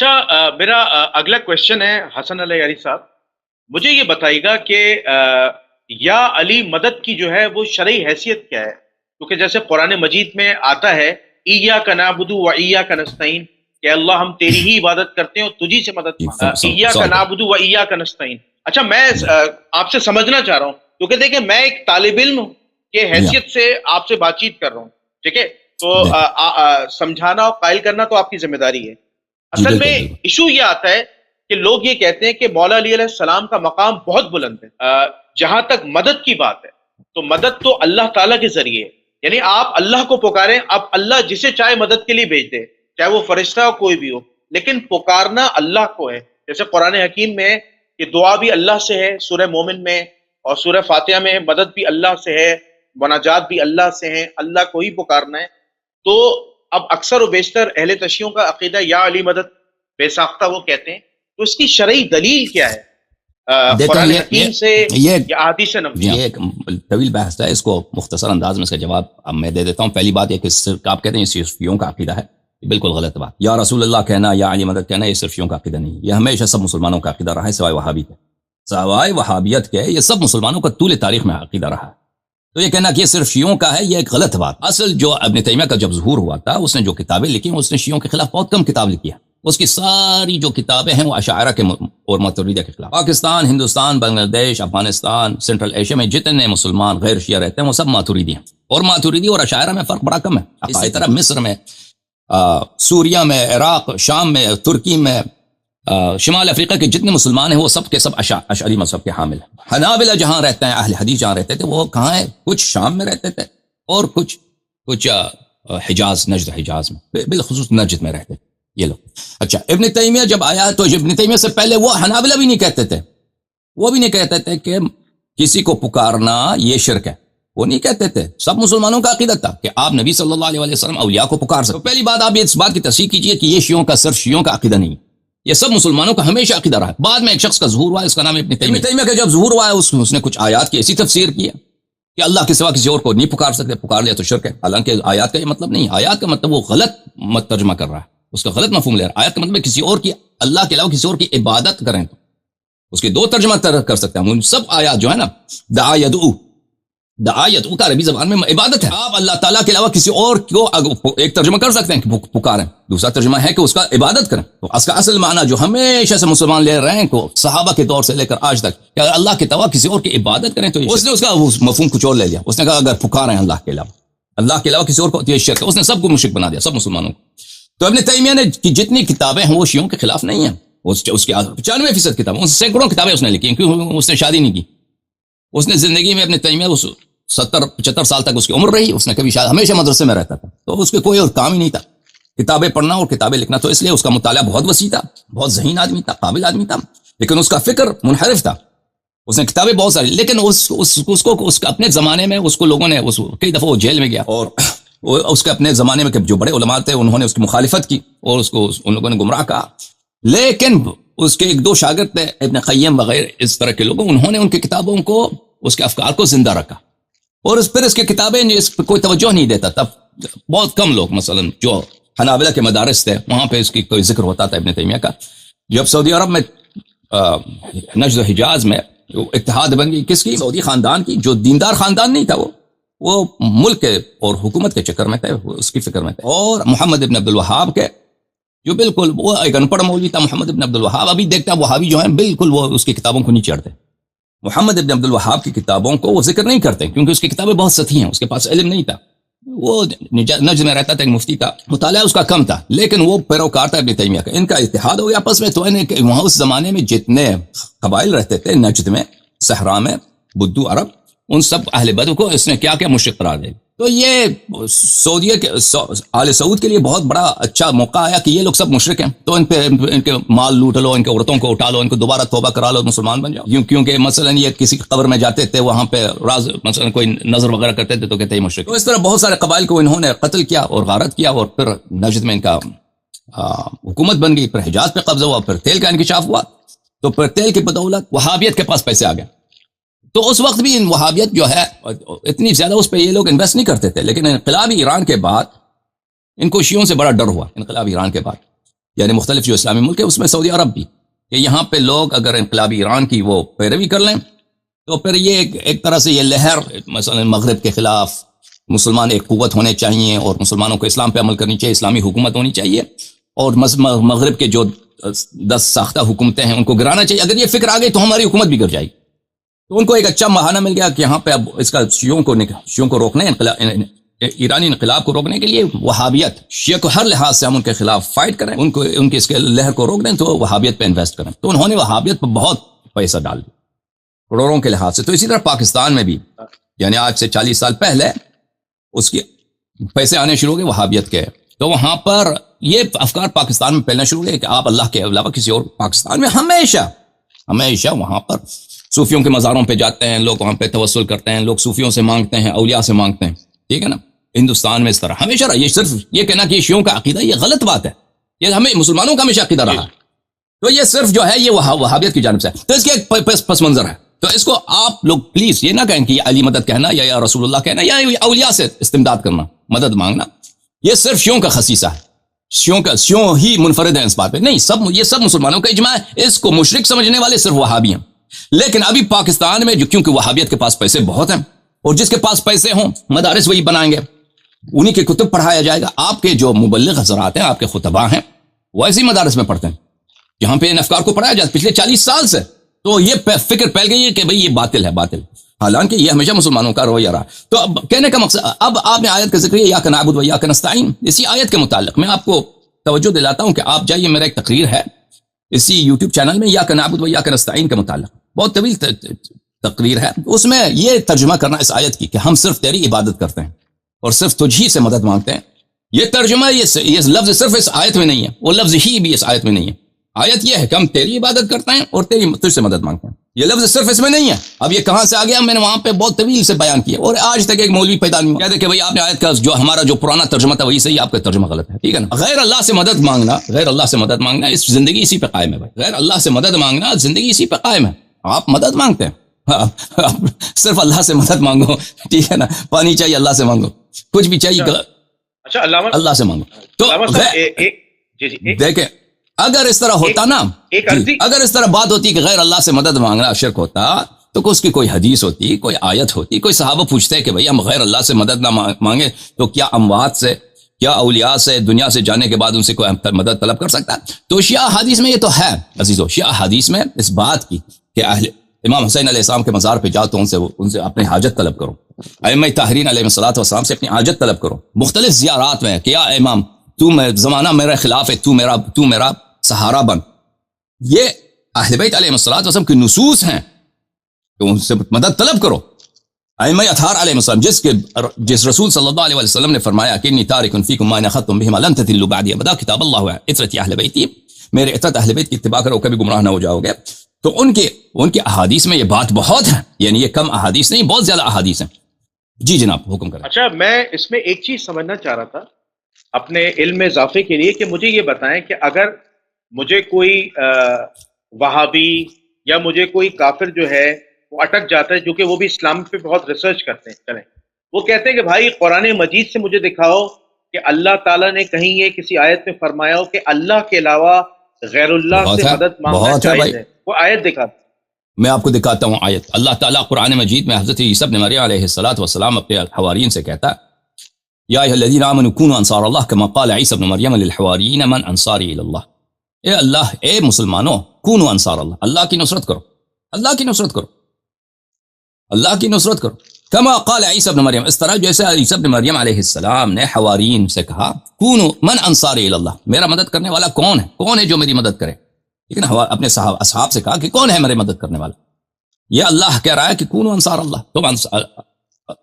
اچھا میرا اگلا کوشچن ہے حسن علی یاری صاحب، مجھے یہ بتائیے گا کہ یا علی مدد کی جو ہے وہ شرعی حیثیت کیا ہے؟ کیونکہ جیسے قرآن مجید میں آتا ہے ایاک نعبد و ایاک نستعین، کہ اللہ ہم تیری ہی عبادت کرتے ہیں اور تجھی سے مدد ایاک نعبد و ایاک نستعین۔ اچھا میں آپ سے سمجھنا چاہ رہا ہوں، کیونکہ دیکھیں میں ایک طالب علم کے حیثیت سے آپ سے بات چیت کر رہا ہوں، ٹھیک ہے؟ تو سمجھانا اور قائل کرنا تو آپ کی ذمہ داری ہے۔ اصل میں ایشو یہ آتا ہے کہ لوگ یہ کہتے ہیں کہ مولا علی علیہ السلام کا مقام بہت بلند ہے۔ جہاں تک مدد کی بات ہے تو مدد تو اللہ تعالیٰ کے ذریعے ہے، یعنی آپ اللہ کو پکاریں، اب اللہ جسے چاہے مدد کے لیے بھیج دے، چاہے وہ فرشتہ ہو کوئی بھی ہو، لیکن پکارنا اللہ کو ہے۔ جیسے قرآن حکیم میں ہے کہ دعا بھی اللہ سے ہے، سورہ مومن میں اور سورہ فاتحہ میں مدد بھی اللہ سے ہے، مناجات بھی اللہ سے ہیں، اللہ کو ہی پکارنا ہے۔ تو اب اکثر و بیشتر اہل تشیعوں کا عقیدہ یا علی مدد بے ساختہ وہ کہتے ہیں، تو اس کی شرعی دلیل کیا ہے؟ قرآن حکیم سے یا احادیث نبوی؟ یہ ایک طویل بحث ہے، اس کو مختصر انداز میں اس کا جواب اب میں دے دیتا ہوں۔ پہلی بات یہ کہ آپ کہتے ہیں یہ صرفیوں کا عقیدہ ہے، یہ بالکل غلط بات۔ یا رسول اللہ کہنا یا علی مدد کہنا یہ صرفیوں کا عقیدہ نہیں، یہ ہمیشہ سب مسلمانوں کا عقیدہ رہا ہے سوائے وہابی کے، سوائے وہابیت کے یہ سب مسلمانوں کا طول تاریخ میں عقیدہ رہا ہے۔ تو یہ کہنا کہ یہ صرف شیعوں کا ہے یہ ایک غلط بات۔ اصل جو ابن تیمیہ کا جب ظہور ہوا تھا اس نے جو کتابیں لکھی ہیں اس نے شیعوں کے خلاف بہت کم کتاب لکھی ہے، اس کی ساری جو کتابیں ہیں وہ اشاعرہ کے اور ماتریدیہ کے خلاف۔ پاکستان، ہندوستان، بنگلہ دیش، افغانستان، سینٹرل ایشیا میں جتنے مسلمان غیر شیعہ رہتے ہیں وہ سب ماتریدی ہیں، اور ماتریدی اور اشاعرہ میں فرق بڑا کم ہے۔ اسی طرح مصر میں، سوریہ میں، عراق، شام میں، ترکی میں، شمال افریقہ کے جتنے مسلمان ہیں وہ سب کے سب اشعری مذہب کے حامل ہیں۔ حنابلہ جہاں رہتے ہیں، اہل حدیث جہاں رہتے تھے وہ کہاں ہیں؟ کچھ شام میں رہتے تھے اور کچھ حجاز، نجد حجاز میں، بالخصوص نجد میں رہتے تھے یہ لوگ۔ اچھا ابن تیمیہ جب آیا تو ابن تیمیہ سے پہلے وہ حنابلہ بھی نہیں کہتے تھے، وہ بھی نہیں کہتے تھے کہ کسی کو پکارنا یہ شرک ہے، وہ نہیں کہتے تھے۔ سب مسلمانوں کا عقیدہ تھا کہ آپ نبی صلی اللہ علیہ وسلم اولیاء کو پکار سکتے۔ پہلی بات آپ اس بات کی تصحیح کیجئے کہ یہ شیعوں کا صرف شیعوں کا عقیدہ نہیں، یہ سب مسلمانوں کا ہمیشہ عقیدہ رہا ہے۔ بعد میں ایک شخص کا ظہور ہوا ہے، اس کا نام ابن تیمیہ کا جب ظہور ہوا ہے اس نے کچھ آیات کی ایسی تفسیر کی ہے کہ اللہ کے سوا کسی اور کو نہیں پکار سکتے، پکار لیا تو شرک ہے۔ حالانکہ آیات کا یہ مطلب نہیں، آیات کا مطلب وہ غلط ترجمہ کر رہا ہے، اس کا غلط مفہوم لے رہا ہے۔ آیات کا مطلب ہے کسی اور کی، اللہ کے علاوہ کسی اور کی عبادت کریں تو اس کے دو ترجمہ کر سکتے ہیں۔ سب آیات جو ہے نا، دعا یدعو کا عربی زبان میں عبادت ہے۔ آپ اللہ تعالیٰ کے علاوہ کسی اور کو ایک ترجمہ کر سکتے ہیں کہ پکاریں، دوسرا ترجمہ ہے کہ اس کا عبادت کریں۔ تو اس کا اصل معنی جو ہمیشہ سے مسلمان لے رہے ہیں کو صحابہ کے دور سے لے کر آج تک کہ اگر اللہ کے علاوہ کسی اور کی عبادت کریں تو اس نے اس کا مفہوم کچھ اور لے لیا۔ اس نے کہا اگر پکاریں اللہ کے علاوہ کسی اور کو یہ شرک ہے، اس نے سب کو مشرک بنا دیا، سب مسلمانوں کو۔ تو ابن تیمیہ نے کی جتنی کتابیں ہیں وہ شیعوں کے خلاف نہیں ہیں، اس کی 95% کتابیں، اس سینکڑوں کتابیں اس نے لکھی کیونکہ اس نے شادی نہیں کی۔ اس نے زندگی میں ابن تیمیہ 70-75 سال تک اس کی عمر رہی، اس نے کبھی شاید ہمیشہ مدرسے میں رہتا تھا، تو اس کے کوئی اور کام ہی نہیں تھا کتابیں پڑھنا اور کتابیں لکھنا، تو اس لیے اس کا مطالعہ بہت وسیع تھا، بہت ذہین آدمی تھا، قابل آدمی تھا، لیکن اس کا فکر منحرف تھا۔ اس نے کتابیں بہت ساری، لیکن اس کو اپنے زمانے میں اس کو لوگوں نے کئی دفعہ وہ جیل میں گیا، اور اس کے اپنے زمانے میں جو بڑے علماء تھے انہوں نے اس کی مخالفت کی اور اس کو ان لوگوں نے گمراہ کہا۔ لیکن اس کے ایک دو شاگرد تھے ابن قیم وغیرہ اس طرح کے لوگوں، انہوں نے ان کی کتابوں کو، اس کے افکار کو زندہ رکھا، اور پھر اس کی کتابیں اس پہ کوئی توجہ نہیں دیتا۔ تب بہت کم لوگ، مثلا جو حنابلہ کے مدارس تھے وہاں پہ اس کی کوئی ذکر ہوتا تھا ابن تیمیہ کا۔ جب سعودی عرب میں نجد و حجاز میں اتحاد بن گئی، کس کی؟ سعودی خاندان کی، جو دیندار خاندان نہیں تھا، وہ ملک کے اور حکومت کے چکر میں تھے، اس کی فکر میں تھے، اور محمد ابن عبد الوہاب کے، جو بالکل وہ ایک ان پڑھ مولوی تھا محمد ابن عبد الوہاب۔ ابھی دیکھتا ہے وہابی جو ہیں بالکل وہ اس کی کتابوں کو نہیں چڑھتے، محمد ابن عبد الوہاب کی کتابوں کو وہ ذکر نہیں کرتے کیونکہ اس کی کتابیں بہت سطحی ہیں، اس کے پاس علم نہیں تھا، وہ نجد میں رہتا تھا، ایک مفتی تھا، مطالعہ اس کا کم تھا، لیکن وہ پیروکار تھا ابن تیمیہ کا۔ ان کا اتحاد ہو گیا آپس میں، تو انہیں وہاں اس زمانے میں جتنے قبائل رہتے تھے نجد میں، صحرا میں، بدو عرب، ان سب اہل بدو کو اس نے کیا مشرک قرار دے۔ تو یہ سعودیہ کے آل سعود کے لیے بہت بڑا اچھا موقع آیا کہ یہ لوگ سب مشرک ہیں، تو ان کے مال لوٹ لو، ان کے عورتوں کو اٹھا لو، ان کو دوبارہ توبہ کرا لو، مسلمان بن جاؤ۔ کیونکہ مثلا یہ کسی قبر میں جاتے تھے، وہاں پہ راز مثلا کوئی نظر وغیرہ کرتے تھے تو کہتے ہیں مشرک۔ تو اس طرح بہت سارے قبائل کو انہوں نے قتل کیا اور غارت کیا، اور پھر نجد میں ان کا حکومت بن گئی، پھر حجاز پہ قبضہ ہوا، پھر تیل کا انکشاف ہوا، تو پھر تیل کی بدولت وہابیت کے پاس پیسے آ گئے۔ تو اس وقت بھی وہابیت جو ہے اتنی زیادہ اس پہ یہ لوگ انویسٹ نہیں کرتے تھے، لیکن انقلاب ایران کے بعد ان کو شیعوں سے بڑا ڈر ہوا، انقلاب ایران کے بعد یعنی مختلف جو اسلامی ملک ہے اس میں سعودی عرب بھی، کہ یہاں پہ لوگ اگر انقلابی ایران کی وہ پیروی کر لیں تو پھر یہ ایک طرح سے یہ لہر مثلا مغرب کے خلاف مسلمان ایک قوت ہونے چاہیے اور مسلمانوں کو اسلام پہ عمل کرنی چاہیے، اسلامی حکومت ہونی چاہیے، اور مغرب کے جو 10 ساختہ حکومتیں ہیں ان کو گرانا چاہیے. اگر یہ فکر آ گئی تو ہماری حکومت بھی گر جائے گی. تو ان کو ایک اچھا بہانہ مل گیا کہ یہاں پہ اب اس کا شیعوں کو روکنے، ایرانی انقلاب کو روکنے کے لیے وہابیت، شیعہ کو ہر لحاظ سے ہم ان کے خلاف فائٹ کریں، ان کی اس کے لہر کو روک دیں تو وہابیت پہ انویسٹ کریں. تو انہوں نے وہابیت پہ بہت پیسہ ڈال دیا کروڑوں کے لحاظ سے. تو اسی طرح پاکستان میں بھی یعنی آج سے 40 سال پہلے اس کے پیسے آنے شروع ہو گئے وہابیت کے. تو وہاں پر یہ افکار پاکستان میں پھیلنا شروع ہوئے کہ آپ اللہ کے علاوہ کسی اور، پاکستان میں ہمیشہ وہاں پر صوفیوں کے مزاروں پہ جاتے ہیں لوگ، وہاں پہ توسل کرتے ہیں لوگ، صوفیوں سے مانگتے ہیں، اولیاء سے مانگتے ہیں. ٹھیک ہے نا. ہندوستان میں اس طرح ہمیشہ رہا. یہ صرف یہ کہنا کہ یہ شیعوں کا عقیدہ یہ غلط بات ہے، یہ ہمیں مسلمانوں کا ہمیشہ عقیدہ رہا. تو یہ صرف جو ہے یہ وہابیت کی جانب سے ہے. تو اس کے ایک پس منظر ہے. تو اس کو آپ لوگ پلیز یہ نہ کہیں کہ یہ علی مدد کہنا یا رسول اللہ کہنا یا اولیاء سے استمداد کرنا، مدد مانگنا، یہ صرف شیعوں کا خصیصہ ہے. شیعوں ہی منفرد ہیں اس بات پہ، نہیں، یہ سب مسلمانوں کا اجماع ہے. اس کو مشرک سمجھنے والے صرف وہابی ہیں. لیکن ابھی پاکستان میں جو کیونکہ وہابیت کے پاس پیسے بہت ہیں اور جس کے پاس پیسے ہوں مدارس وہی بنائیں گے، انہی کے کتب پڑھایا جائے گا. آپ کے جو مبلغ حضرات ہیں، آپ کے خطباء ہیں، وہ ایسی مدارس میں پڑھتے ہیں جہاں پہ ان افکار کو پڑھایا جاتا ہے پچھلے 40 سال سے. تو یہ فکر پھیل گئی ہے کہ بھئی یہ باطل ہے، حالانکہ یہ ہمیشہ مسلمانوں کا رویہ رہا. تو اب کہنے کا مقصد، اب آپ نے آیت کا ذکر کیا ایاک نعبد و ایاک نستعین، اسی آیت کے متعلق میں آپ کو توجہ دلاتا ہوں کہ آپ جائیے، میرا ایک تقریر ہے اسی یوٹیوب چینل میں ایاک نعبد و ایاک نستعین کے متعلق، بہت طویل تقریر ہے. اس میں یہ ترجمہ کرنا اس آیت کی کہ ہم صرف تیری عبادت کرتے ہیں اور صرف تجھ ہی سے مدد مانگتے ہیں. یہ ترجمہ یہ لفظ صرف اس آیت میں نہیں ہے، وہ لفظ ہی بھی اس آیت میں نہیں ہے. آیت یہ ہے کہ ہم تیری عبادت کرتے ہیں اور تجھ سے مدد مانگتے ہیں. یہ لفظ صرف اس میں نہیں ہے. اب یہ کہاں سے آ گیا، میں نے وہاں پہ بہت طویل سے بیان کیا اور آج تک ایک مولوی پیدا نہیں ہوا کہتے کہ بھئی آپ نے آیت کا جو ہمارا جو پرانا ترجمہ تھا وہی صحیح، آپ کا ترجمہ غلط ہے. ٹھیک ہے نا. غیر اللہ سے مدد مانگنا اس زندگی اسی پہ قائم ہے بھائی. غیر اللہ سے مدد مانگنا زندگی اسی پہ قائم ہے. آپ مدد مانگتے ہیں، صرف اللہ سے مدد مانگو. ٹھیک ہے نا. پانی چاہیے اللہ سے مانگو، کچھ بھی چاہیے اچھا اللہ سے مانگو. تو دیکھیں اگر اس طرح ہوتا نا، اگر اس طرح بات ہوتی کہ غیر اللہ سے مدد مانگنا شرک ہوتا تو اس کی کوئی حدیث ہوتی، کوئی آیت ہوتی، کوئی صحابہ پوچھتے کہ بھئی ہم غیر اللہ سے مدد نہ مانگے تو کیا اموات سے، کیا اولیاء سے دنیا سے جانے کے بعد ان سے کوئی مدد طلب کر سکتا ہے؟ تو شیعہ حدیث میں یہ تو ہے عزیزو، شیعہ حدیث میں اس بات کی کہ امام حسین علیہ السلام کے مزار پہ جاؤ تو ان سے اپنی حاجت طلب کرو. ائمہ طاہرین علیہ السلام سے اپنی حاجت طلب کرو. مختلف زیارات میں کہ یا امام تو زمانہ میرے خلاف ہے، تو میرا سہارا بن. یہ اہل بیت علیہ السلام کی نصوص ہیں تو ان سے مدد طلب کرو. ائمہ اطہار علیہ السلام جس رسول صلی اللہ علیہ وسلم نے فرمایا کہ انی تارک فیکم ما ان اخذتم بهما لن تضلوا بعدی ابدا، کتاب اللہ و عترتی اہل بیتی، میرے عترت اہل بیت کی اتباع کرو کبھی گمراہ نہ ہو جاؤ گے. تو ان کے احادیث میں یہ بات بہت ہے، یعنی یہ کم احادیث نہیں، بہت زیادہ احادیث ہیں. جی جناب حکم کریں. اچھا میں اس میں ایک چیز سمجھنا چاہ رہا تھا اپنے علم میں اضافے کے لیے کہ مجھے یہ بتائیں کہ اگر مجھے کوئی وہابی یا مجھے کوئی کافر جو ہے وہ اٹک جاتا ہے، جو کہ وہ بھی اسلام پہ بہت ریسرچ کرتے ہیں، چلیں وہ کہتے ہیں کہ بھائی قرآن مجید سے مجھے دکھاؤ کہ اللہ تعالیٰ نے کہیں یہ کسی آیت میں فرمایا ہو کہ اللہ کے علاوہ غیر اللہ سے مدد مانگنا جائز ہے، وہ آیت دکھا. میں آپ کو دکھاتا ہوں آیت. اللہ تعالیٰ قرآن مجید میں حضرت عیسیٰ ابن مریم علیہ السلام اپنے حواریین سے کہتا ہے یا ایھا الذین آمنوا کونوا انصار اللہ کما قال عیسیٰ ابن مریم للحواریین من انصاری الی اللہ. اے مسلمانوں، کونوا انصار اللہ، اللہ کی نصرت کرو، اللہ کی نصرت کرو، اللہ کی نصرت کرو. کما قال عیسیٰ ابن مریم، اس طرح جیسے عیسیٰ ابن مریم علیہ السلام نے حواریین سے کہا کونوا من انصاری الی اللہ، میرا مدد کرنے والا کون ہے جو میری مدد کرے. لیکن اپنے اصحاب سے کہا کہ کون ہے میرے مدد کرنے والا. یہ اللہ کہہ رہا ہے کہ کونوا انصار اللہ، تم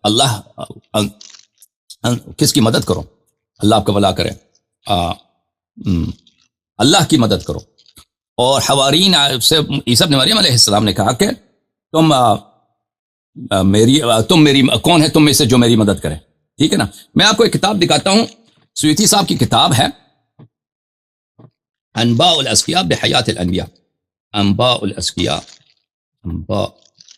اللہ کس کی مدد کرو؟ اللہ آپ کا بھلا کرے، اللہ کی مدد کرو. اور حوارین سے عیسیٰ ابن مریم علیہ السلام نے کہا کہ تم میری کون ہے تم میں سے جو میری مدد کرے. ٹھیک ہے نا. میں آپ کو ایک کتاب دکھاتا ہوں، سیوطی صاحب کی کتاب ہے انباء الاسقیاء بحیات الانبیاء. انباء الاسقیاء،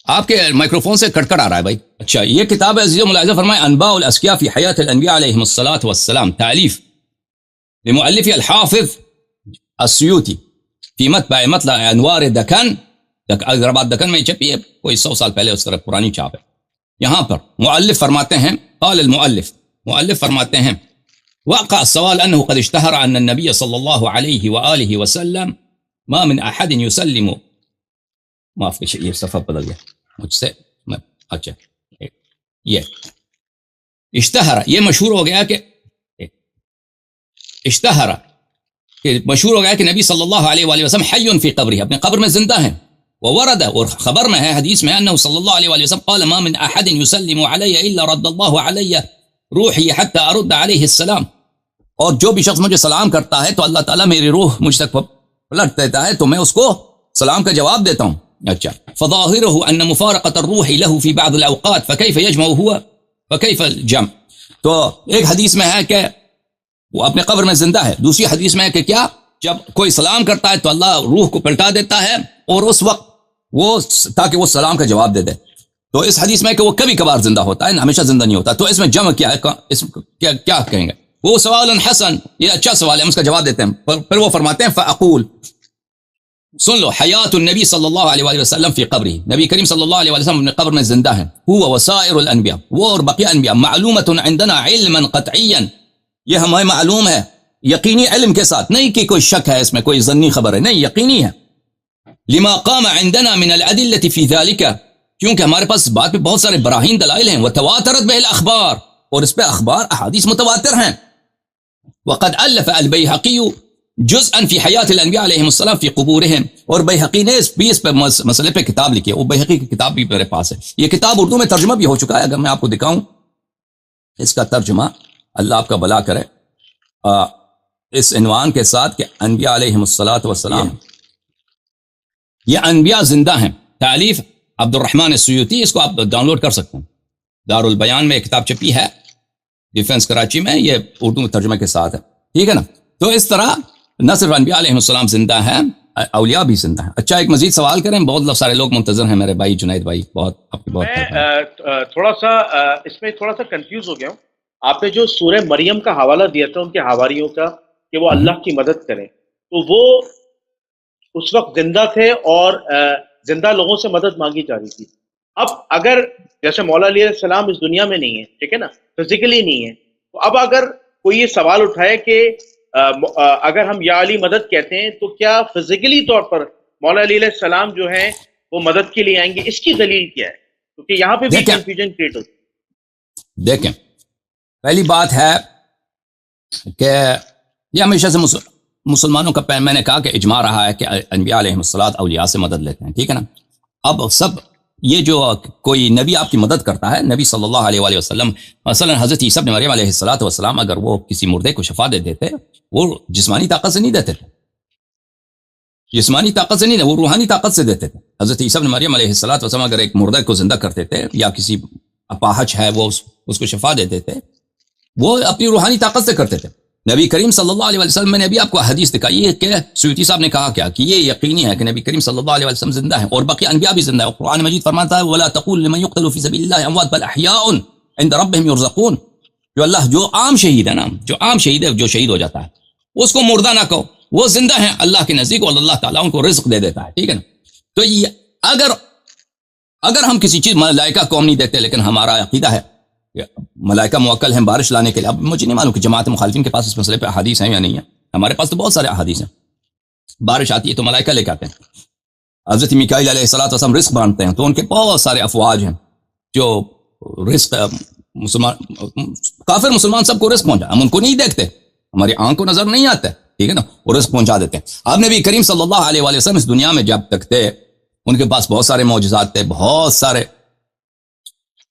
آپ کے مائکروفون سے کٹ آ رہا ہے بھائی. اچھا، یہ کتاب ہے عزیز ملاحظہ فرمائے انباء الاسقیاء فی حیات الانبیاء علیہم الصلاۃ والسلام، تالیف لمؤلف الحافظ السیوطی فی مطبع مطلع انوار دکن، حیدرآباد دکن میں چھپی ہے، کوئی 100 سال پہلے اس طرح پرانی چاپ ہے. یہاں پر مؤلف فرماتے ہیں، قال المؤلف، مؤلف فرماتے ہیں وقع السؤال انه قد اشتهر ان النبي صلى الله عليه واله وسلم ما من احد يسلم، معاف کیجیے یہ صفحہ بدل گیا مجھ سے، اچھا یہ اشتہر، یہ مشہور ہو گیا کہ اشتہر، کہ مشہور ہو گیا کہ نبی صلی اللہ علیہ وآلہ وسلم حی فی قبرہ، اپنے قبر میں زندہ ہیں. وورد، اور خبر میں ہے، حدیث میں، انه صلی اللہ علیہ وآلہ وسلم قال ما من احد يسلم علی الا رد اللہ علی روحی حتی ارد علیہ السلام، اور جو بھی شخص مجھے سلام کرتا ہے تو اللہ تعالیٰ میری روح مجھ تک پلٹ دیتا ہے تو میں اس کو سلام کا جواب دیتا ہوں. اچھا، فظاہرہ ان مفارقۃ الروح له فی بعض الاوقات فکیف یجمع هو فکیف الجمع. تو ایک حدیث میں ہے کہ وہ اپنے قبر میں زندہ ہے، دوسری حدیث میں ہے کہ کیا، جب کوئی سلام کرتا ہے تو اللہ روح کو پلٹا دیتا ہے اور اس وقت وہ تاکہ وہ سلام کا جواب دے دے. تو اس حدیث میں ہے کہ وہ کبھی کبھار زندہ ہوتا ہے، ہمیشہ زندہ نہیں ہوتا. تو اس میں جمع کیا ہے، اس کیا کہیں گے؟ وہ سوال حسن، یہ اچھا سوال ہے، ہم اس کا جواب دیتے ہیں. پھر وہ فرماتے ہیں فاقول، سن لو، حیات النبی صلی اللہ علیہ وآلہ وسلم فی قبری، نبی کریم صلی اللہ علیہ وآلہ وسلم اپنے قبر میں زندہ ہیں. هو وسائر الانبیاء، وہ اور بقیہ انبیاء، معلومۃ عندنا علما قطعیا، یہ ہمیں معلوم ہے یقینی علم کے ساتھ، نہیں کہ کوئی شک ہے اس میں، کوئی ظنی خبر ہے، نہیں، یقینی ہے. لما قام عندنا من الادلة في ذلك، کیونکہ ہمارے پاس بات پہ بہت سارے براہین دلائل ہیں. وتواترت به الاخبار، اور اس پہ اخبار احادیث متواتر ہیں. وقد الف البیہقی جزءا فی حیات الانبیاء علیہم السلام فی قبورہم، اور بیہقی نے اس پہ مسئلے پہ کتاب لکھی ہے، وہ بیہقی کی کتاب بھی میرے پاس ہے. یہ کتاب اردو میں ترجمہ بھی ہو چکا ہے، اگر میں آپ کو دکھاؤں اس کا ترجمہ، اللہ آپ کا بھلا کرے، اس عنوان کے ساتھ کہ انبیاء علیہم الصلاۃ والسلام، یہ انبیاء زندہ ہیں، تالیف عبد الرحمن السیوطی. اس کو آپ ڈاؤن لوڈ کر سکتے ہیں، دار البیان میں ایک کتاب چھپی ہے، ڈیفنس کراچی میں، یہ اردو میں ترجمے کے ساتھ ہے، ٹھیک ہے نا. تو اس طرح نہ صرف انبیاء علیہم السلام زندہ ہیں، اولیاء بھی زندہ ہیں. اچھا، ایک مزید سوال کریں، بہت سارے لوگ منتظر ہیں، میرے بھائی جنید بھائی، بہت آپ کی بہت. میں تھوڑا سا اس میں تھوڑا سا کنفیوز ہو گیا ہوں. آپ نے جو سورہ مریم کا حوالہ دیا تھا ان کے حواریوں کا کہ وہ اللہ کی مدد کریں، تو وہ اس وقت زندہ تھے اور زندہ لوگوں سے مدد مانگی جا رہی تھی. اب اگر جیسے مولا علیہ السلام اس دنیا میں نہیں ہے، ٹھیک ہے نا، فزیکلی نہیں ہے، تو اب اگر کوئی یہ سوال اٹھائے کہ اگر ہم یا علی مدد کہتے ہیں تو کیا فزیکلی طور پر مولا علیہ السلام جو ہیں وہ مدد کے لیے آئیں گے؟ اس کی دلیل کیا ہے؟ کیونکہ یہاں پہ بھی کنفیوژن کریٹ ہوتی ہے. دیکھیں، پہلی بات ہے کہ یہ ہمیشہ سے مسلمانوں کا، میں نے کہا کہ اجماع رہا ہے کہ انبیاء علیہم الصلاۃ اولیاء سے مدد لیتے ہیں، ٹھیک ہے نا. اب سب یہ جو کوئی نبی آپ کی مدد کرتا ہے، نبی صلی اللہ علیہ وآلہ وسلم، مثلا حضرت عیسیٰ ابن مریم علیہ الصلاۃ والسلام، اگر وہ کسی مردے کو شفا دے دیتے، وہ جسمانی طاقت سے نہیں دیتے تھے، جسمانی طاقت سے نہیں، وہ روحانی طاقت سے دیتے تھے. حضرت عیسیٰ ابن مریم علیہ الصلاۃ والسلام اگر ایک مردے کو زندہ کرتے تھے، یا کسی اپاہج ہے وہ اس کو شفا دیتے تھے، وہ اپنی روحانی طاقت سے کرتے تھے. نبی کریم صلی اللہ علیہ وسلم، میں نے ابھی آپ کو حدیث دکھائی ہے کہ سیوطی صاحب نے کہا کیا کہ یہ یقینی ہے کہ نبی کریم صلی اللہ علیہ وسلم زندہ ہیں، اور باقی انبیاء بھی زندہ ہیں. قرآن مجید فرماتا ہے وَلَا تَقُولُ لِمَنْ يُقْتَلُ فِي سَبِيلِ اللَّهِ أَمْوَاتٌ بَلْ أَحْيَاءٌ عِنْدَ رَبِّهِمْ يُرْزَقُونَ. جو عام شہید ہے نا، جو عام شہید ہے، جو شہید ہو جاتا ہے، اس کو مردہ نہ کہو، وہ زندہ ہیں اللہ کے نزدیک، اور اللہ تعالیٰ ان کو رزق دے دیتا ہے، ٹھیک ہے نا. تو یہ اگر ہم کسی چیز، ملائکہ کو ہم نہیں دیکھتے، لیکن ہمارا عقیدہ ہے ملائکہ موکل ہیں بارش لانے کے لیے. اب مجھے نہیں معلوم کہ جماعت مخالفین کے پاس اس مسئلے پہ احادیث ہیں یا نہیں ہیں، ہمارے پاس تو بہت سارے احادیث ہیں. بارش آتی ہے تو ملائکہ لے کے آتے ہیں، حضرت میکائیل علیہ الصلوۃ والسلام رزق بانٹتے ہیں، تو ان کے بہت سارے افواج ہیں جو رزق، کافر مسلمان سب کو رزق پہنچا، ہم ان کو نہیں دیکھتے، ہماری آنکھ کو نظر نہیں آتا ہے، ٹھیک ہے نا، وہ رزق پہنچا دیتے ہیں. اب نبی کریم صلی اللہ علیہ وآلہ وسلم اس دنیا میں جب تک تھے، ان کے پاس بہت سارے معجزات تھے، بہت سارے،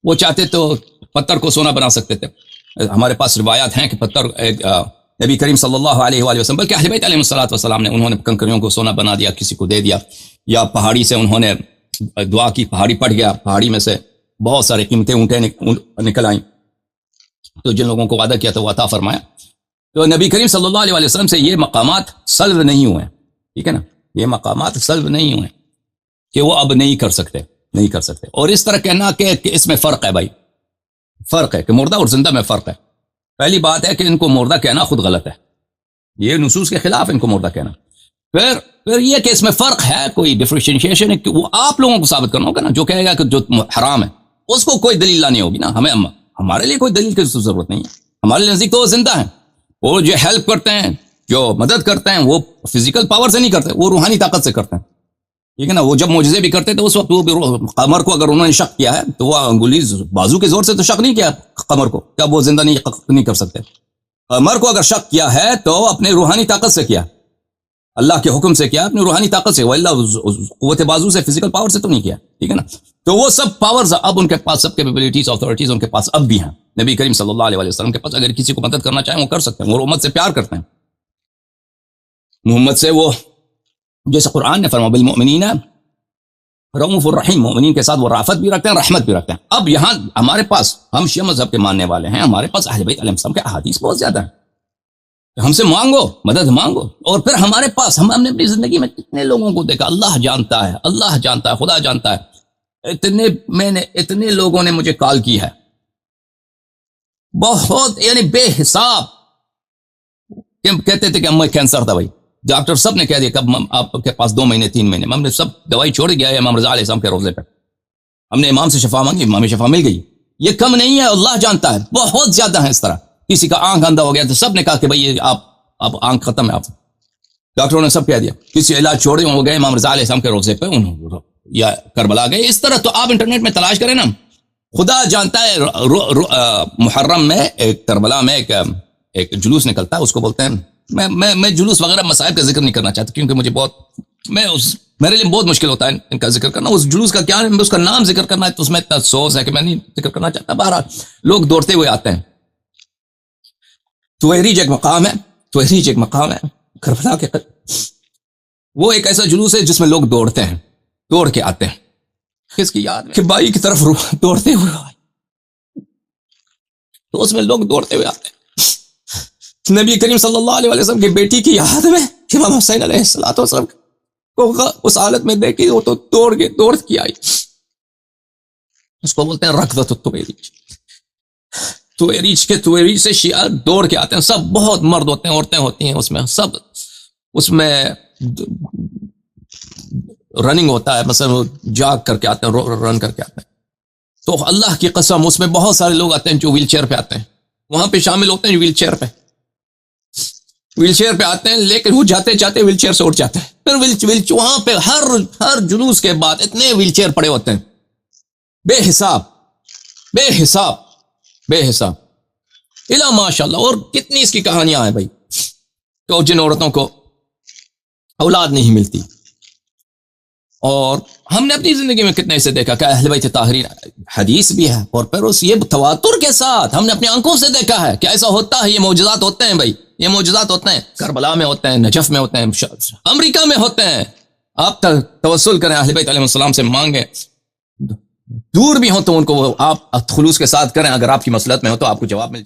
وہ چاہتے تو پتھر کو سونا بنا سکتے تھے. ہمارے پاس روایات ہیں کہ پتھر، نبی کریم صلی اللہ علیہ وآلہ وسلم بلکہ اہل بیت علیہ الصلوۃ والسلام نے، انہوں نے کنکریوں کو سونا بنا دیا، کسی کو دے دیا، یا پہاڑی سے انہوں نے دعا کی، پہاڑی پٹ گیا، پہاڑی میں سے بہت سارے قیمتیں اونٹیں نکل آئیں، تو جن لوگوں کو وعدہ کیا تو وہ عطا فرمایا. تو نبی کریم صلی اللہ علیہ وسلم سے یہ مقامات سلب نہیں ہوئے، ٹھیک ہے نا، یہ مقامات سلب نہیں ہوئے کہ وہ اب نہیں کر سکتے. اور اس طرح کہنا کہ اس میں فرق ہے، بھائی فرق ہے کہ مردہ اور زندہ میں فرق ہے. پہلی بات ہے کہ ان کو مردہ کہنا خود غلط ہے، یہ نصوص کے خلاف ان کو مردہ کہنا. پھر یہ کہ اس میں فرق ہے، کوئی ڈفرینشیشن ہے، کہ وہ آپ لوگوں کو ثابت کرنا ہوگا نا. جو کہے گا کہ جو حرام ہے اس کو کوئی دلیل لانی ہوگی نا. ہمارے لیے کوئی دلیل کی ضرورت نہیں ہے. ہمارے نزدیک تو وہ زندہ ہیں، وہ جو ہیلپ کرتے ہیں، جو مدد کرتے ہیں، وہ فزیکل پاور سے نہیں کرتے، وہ روحانی طاقت سے کرتے ہیں. ٹھیک ہے نا. وہ جب معجزے بھی کرتے تھے اس وقت وہ قمر کو اگر انہوں نے شک کیا ہے تو وہ انگلی بازو کے زور سے تو شک نہیں کیا قمر کو کہ اب وہ زندہ نہیں کر سکتے. قمر کو اگر شک کیا ہے تو اپنے روحانی طاقت سے کیا، اللہ کے حکم سے کیا، اپنی روحانی طاقت سے. وہ اللہ قوت بازو سے، فزیکل پاور سے تو نہیں کیا. ٹھیک ہے نا. تو وہ سب پاورز اب ان کے پاس، سب کیپیبلٹیز، اتھارٹیز ان کے پاس اب بھی ہیں. نبی کریم صلی اللہ علیہ وسلم کے پاس اگر کسی کو مدد کرنا چاہیں وہ کر سکتے ہیں. وہ امت سے پیار کرتے ہیں، محمد سے وہ، جیسے قرآن نے فرمایا بالمؤمنین رؤوف الرحیم، مومنین کے ساتھ وہ رافت بھی رکھتے ہیں، رحمت بھی رکھتے ہیں. اب یہاں ہمارے پاس، ہم شیعہ مذہب کے ماننے والے ہیں، ہمارے پاس اہل بیت علیہ السلام کے احادیث بہت زیادہ ہیں. ہم سے مانگو، مدد مانگو. اور پھر ہمارے پاس، ہم نے اپنی زندگی میں کتنے لوگوں کو دیکھا، اللہ جانتا ہے، اللہ جانتا ہے، خدا جانتا ہے. اتنے لوگوں نے مجھے کال کی ہے، بہت، یعنی بے حساب. کہتے تھے کہ ہمیں کینسر تھا بھائی، ڈاکٹر سب نے کہہ دیا کہ آپ کے پاس 2 مہینے 3 مہینے. ہم نے سب دوائی چھوڑ گیا ہے امام رضا علیہ السلام کے روضے پہ. ہم نے امام سے شفا مانگی، امام شفا مل گئی. یہ کم نہیں ہے، اللہ جانتا ہے. بہت زیادہ ہے اس طرح. کسی کا آنکھ اندھا ہو گیا تو سب نے کہا کہ بھائی آپ اب آنکھ ختم ہے. آپ ڈاکٹروں نے سب کہہ دیا. کسی علاج چھوڑے ہو گئے امام رضا علیہ السلام کے روضے پہ، یا کربلا گئے. اس طرح تو آپ انٹرنیٹ میں تلاش کریں نا، خدا جانتا ہے. محرم میں کربلا میں ایک جلوس نکلتا ہے، اس کو بولتے ہیں، میں جلوس وغیرہ مسائل کا ذکر نہیں کرنا چاہتا کیونکہ مجھے میرے لیے بہت مشکل ہوتا ہے ان کا ذکر کرنا. اس جلوس کا کیا ہے، اس کا نام ذکر کرنا ہے تو اس میں اتنا افسوس ہے کہ میں نہیں ذکر کرنا چاہتا. بہرحال لوگ دوڑتے ہوئے آتے ہیں. تویریج ایک مقام ہے کربلا کے قریب. وہ ایک ایسا جلوس ہے جس میں لوگ دوڑتے ہیں، دوڑ کے آتے ہیں. کس کی یاد میں کہ بھائی کی طرف دوڑتے ہوئے آئے، تو اس میں لوگ دوڑتے ہوئے آتے ہیں. نبی کریم صلی اللہ علیہ وسلم کی بیٹی کی یاد میں امام حسین علیہ السلام کو اس حالت میں دیکھی، وہ تو دوڑ کے آئی. اس کو بولتے ہیں رکضۃ التویریج. تویریج سے شیعہ دوڑ کے آتے ہیں. سب بہت مرد ہوتے ہیں، عورتیں ہوتی ہیں، اس میں سب، اس میں رننگ ہوتا ہے. مثلا جاگ کر کے آتے ہیں، رن کر کے آتے ہیں. تو اللہ کی قسم اس میں بہت سارے لوگ آتے ہیں جو ویل چیئر پہ آتے ہیں، وہاں پہ شامل ہوتے ہیں. ویل چیئر پہ آتے ہیں، لیکن وہ جاتے ویل چیئر سے اٹھ جاتے ہیں. پھر وہاں پہ ہر جلوس کے بعد اتنے ویل چیئر پڑے ہوتے ہیں، بے حساب الا ماشاء اللہ. اور کتنی اس کی کہانیاں ہیں بھائی، تو جن عورتوں کو اولاد نہیں ملتی. اور ہم نے اپنی زندگی میں کتنے اسے دیکھا کہ اہل بیت طاہرین، حدیث بھی ہے، اور پھر یہ تواتر کے ساتھ ہم نے اپنی آنکھوں سے دیکھا ہے کہ ایسا ہوتا ہے. یہ معجزات ہوتے ہیں بھائی، یہ معجزات ہوتے ہیں. کربلا میں ہوتے ہیں، نجف میں ہوتے ہیں، امریکہ میں ہوتے ہیں. آپ توسل کریں، اہل بیت علیہ السلام سے مانگیں. دور بھی ہوں تو ان کو آپ خلوص کے ساتھ کریں. اگر آپ کی مصلحت میں ہو تو آپ کو جواب مل